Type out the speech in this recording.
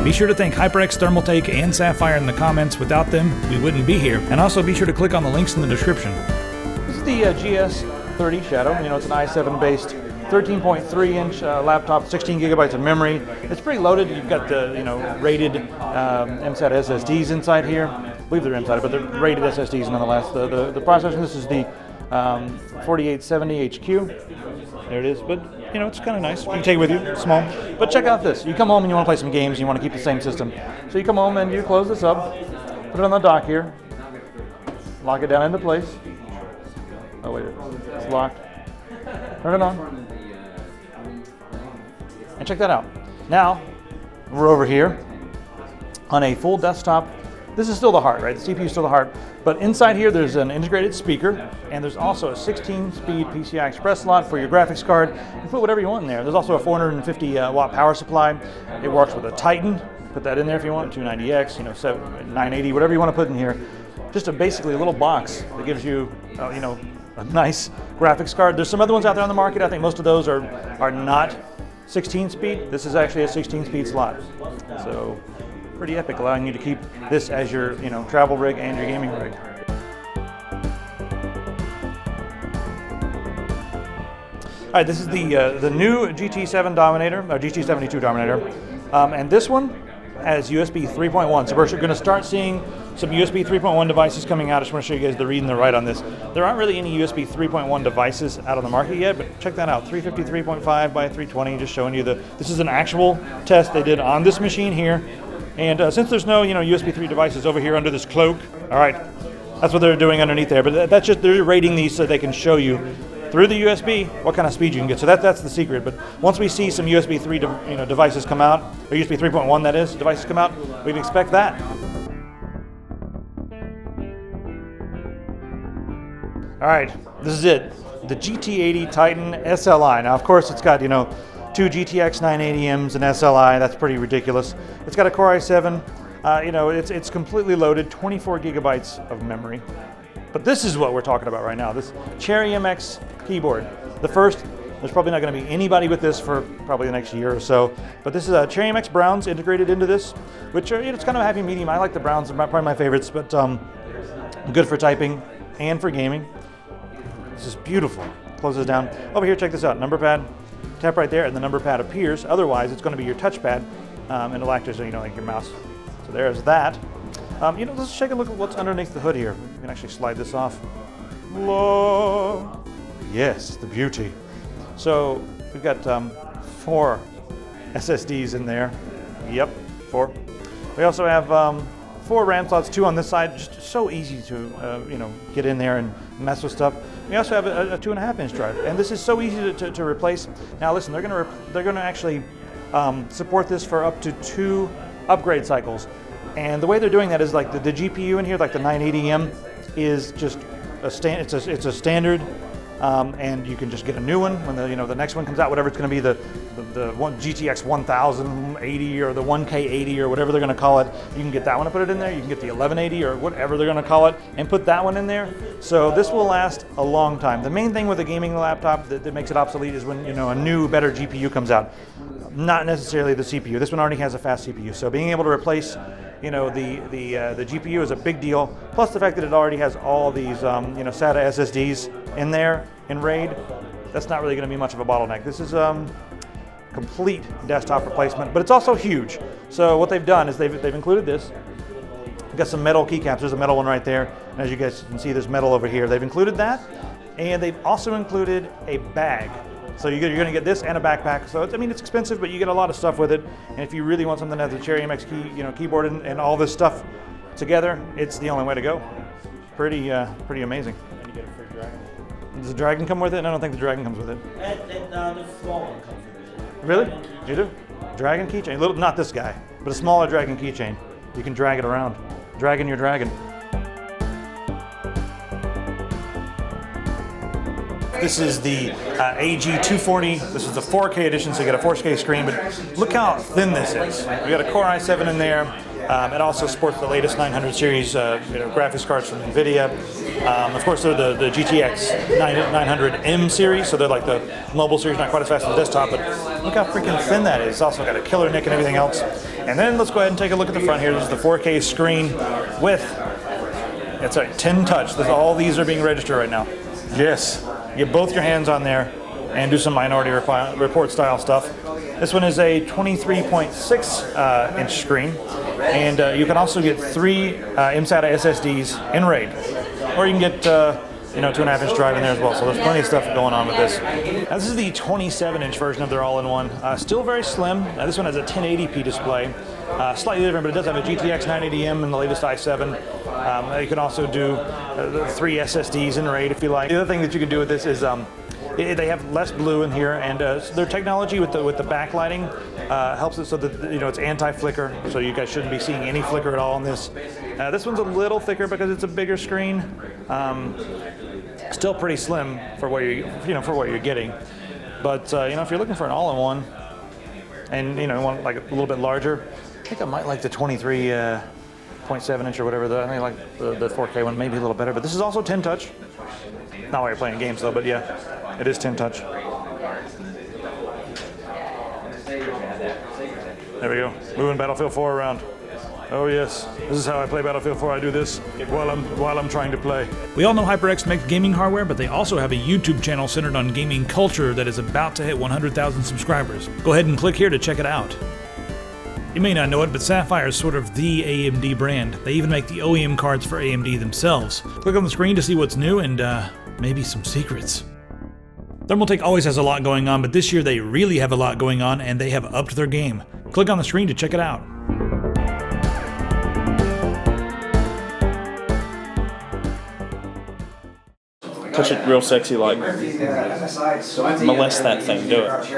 Be sure to thank HyperX, Thermaltake, and Sapphire in the comments. Without them, we wouldn't be here. And also be sure to click on the links in the description. This is the GS30 Shadow. You know, it's an i7-based 13.3-inch laptop, 16 gigabytes of memory. It's pretty loaded. You've got the rated MSI SSDs inside here. I believe they're inside, but they're rated SSDs nonetheless. The processor. This is the 4870 HQ. There it is. But it's kind of nice. You can take it with you. It's small. But check out this. You come home and you want to play some games. And you want to keep the same system. So you come home and you close this up, put it on the dock here, lock it down into place. Oh wait, it's locked. Turn it on. And check that out. Now, we're over here on a full desktop. This is still the heart, right? The CPU is still the heart. But inside here, there's an integrated speaker, and there's also a 16-speed PCI Express slot for your graphics card. You can put whatever you want in there. There's also a 450-watt power supply. It works with a Titan. Put that in there if you want, 290X, 980, whatever you want to put in here. Just basically a little box that gives you, a nice graphics card. There's some other ones out there on the market. I think most of those are not 16-speed. This is actually a 16-speed slot. So pretty epic, allowing you to keep this as your travel rig and your gaming rig. All right, this is the new GT7 Dominator, or GT72 Dominator, and this one has USB 3.1. So we're going to start seeing some USB 3.1 devices coming out. I just want to show you guys the read and the write on this. There aren't really any USB 3.1 devices out on the market yet, but check that out. 350 3.5 by 320, just showing you this is an actual test they did on this machine here. And since there's no USB 3 devices over here under this cloak, all right, that's what they're doing underneath there. But that's just, they're rating these so they can show you through the USB what kind of speed you can get. So that's the secret. But once we see some USB 3 devices come out, or USB 3.1 that is, devices come out, we'd expect that. All right, this is it. The GT80 Titan SLI. Now, of course, it's got, two GTX 980Ms and SLI. That's pretty ridiculous. It's got a Core i7. It's completely loaded, 24 gigabytes of memory. But this is what we're talking about right now. This Cherry MX keyboard. The first, there's probably not going to be anybody with this for probably the next year or so. But this is a Cherry MX Browns integrated into this, which it's kind of a happy medium. I like the Browns, they're probably my favorites, but good for typing and for gaming. This is beautiful. Closes down. Over here, check this out. Number pad. Tap right there, and the number pad appears. Otherwise, it's going to be your touchpad, and it'll act as like your mouse. So there's that. Let's take a look at what's underneath the hood here. You can actually slide this off. Whoa! Yes, the beauty. So we've got 4 SSDs in there. Yep, 4. We also have 4 RAM slots, 2 on this side. Just so easy to get in there and mess with stuff. We also have a 2.5-inch drive, and this is so easy to replace. Now listen, they're going to actually support this for up to 2 upgrade cycles. And the way they're doing that is like the GPU in here, like the 980M, is just it's a standard, and you can just get a new one when the next one comes out, whatever it's going to be, the GTX 1080 or the 1K80 or whatever they're going to call it. You can get that one and put it in there. You can get the 1180 or whatever they're going to call it and put that one in there. So this will last a long time. The main thing with a gaming laptop that makes it obsolete is when a new, better GPU comes out. Not necessarily the CPU. This one already has a fast CPU, so being able to replace the GPU is a big deal. Plus the fact that it already has all these SATA SSDs in there in RAID, that's not really going to be much of a bottleneck. This is complete desktop replacement, but it's also huge. So what they've done is they've included this. We've got some metal keycaps. There's a metal one right there, and as you guys can see, there's metal over here. They've included that, and they've also included a bag. So you're going to get this and a backpack. So it's expensive, but you get a lot of stuff with it. And if you really want something that has a Cherry MX keyboard and all this stuff together, it's the only way to go. Pretty amazing. And you get a free Dragon. Does the Dragon come with it? I don't think the Dragon comes with it. The small one comes with it. Really? You do? Dragon keychain. Not this guy, but a smaller Dragon keychain. You can drag it around. Dragon your Dragon. This is the AG240. This is the 4K edition, so you get a 4K screen, but look how thin this is. We got a Core i7 in there. It also sports the latest 900 series graphics cards from NVIDIA. Of course, they're the GTX 900M series, so they're like the mobile series, not quite as fast as the desktop, but look how freaking thin that is. It's also got a killer nick and everything else. And then let's go ahead and take a look at the front here. This is the 4K screen with, it's a 10 touch. All these are being registered right now. Yes, get both your hands on there and do some Minority Report style stuff. This one is a 23.6 inch screen, and you can also get 3 MSI SSDs in RAID, or you can get 2.5 inch drive in there as well. So there's plenty of stuff going on with this. Now, this is the 27 inch version of their all-in-one. Still very slim. This one has a 1080p display. Slightly different, but it does have a GTX 980M and the latest i7. You can also do 3 SSDs in RAID if you like. The other thing that you can do with this is they have less blue in here, and their technology with the backlighting helps it so that it's anti-flicker, so you guys shouldn't be seeing any flicker at all on this. This one's a little thicker because it's a bigger screen. Still pretty slim for what you're getting, but if you're looking for an all-in-one and want like a little bit larger, I think I might like the 23.7 inch or whatever. I think like the 4K one, maybe a little better, but this is also 10 touch. Not while you're playing games though, but yeah, it is 10 touch. There we go, moving Battlefield 4 around. Oh yes, this is how I play Battlefield 4. I do this while I'm trying to play. We all know HyperX makes gaming hardware, but they also have a YouTube channel centered on gaming culture that is about to hit 100,000 subscribers. Go ahead and click here to check it out. You may not know it, but Sapphire is sort of the AMD brand. They even make the OEM cards for AMD themselves. Click on the screen to see what's new and maybe some secrets. Thermaltake always has a lot going on, but this year they really have a lot going on and they have upped their game. Click on the screen to check it out. Touch it real sexy, like molest that thing, do it.